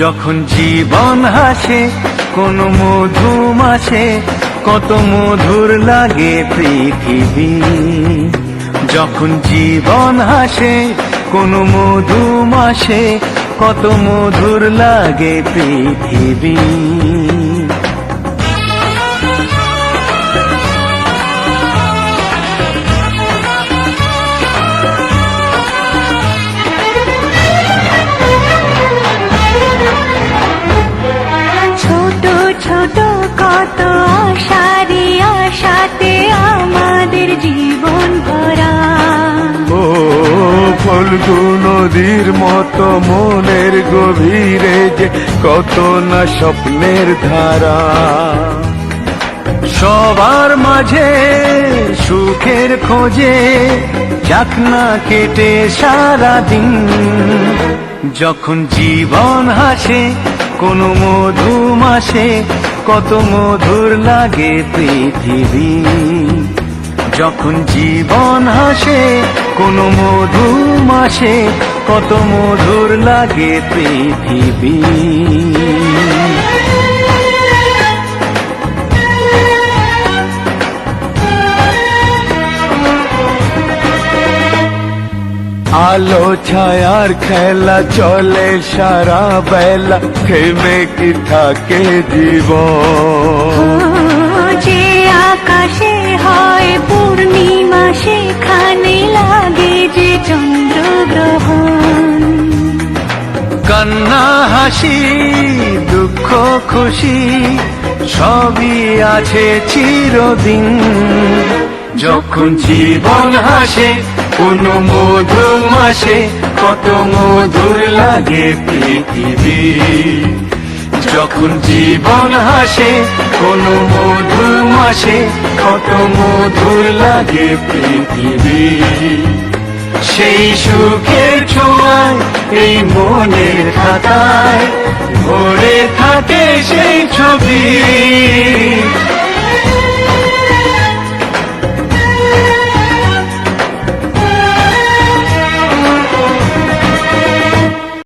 যখন জীবন হাসে কোনো মধুমাসে, কত মধুর লাগে পৃথিবী। যখন জীবন হাসে কোনো মধুমাসে, কত মধুর লাগে পৃথিবী। ছোট ছোট কত আশারে আশাতে আমাদের জীবন ভরা। ও ফল্গু নদীর মতো মনের গভীরে যে কত না স্বপ্নের ধারা। সবার মাঝে সুখের খোঁজে যাক না কেটে সারাদিন। যখন জীবন হাসে কোনো মধুমাসে, কত মধুর লাগে পৃথিবী। যখন জীবন হাসে কোনো মধুমাসে, কত মধুর লাগে পৃথিবী। আলো ছায়ার খেলা চলে সারা বেলা, থেমে কি থাকে জীবন। যে আকাশে হয় পূর্ণিমা, সেখানে লাগে যে চন্দ্রগ্রহণ। কান্না হাসি দুঃখ খুশি সবই আছে চিরদিন। যখন জীবন হাসে কোনো মধুমাসে, কত মধুর লাগে পৃথিবী। যখন জীবন হাসে কোনো মধুমাসে, কত মধুর লাগে পৃথিবী। সেই সুখের ছোঁয়ায় এই মনের খাতায় ভরে থাকে সেই ছবি।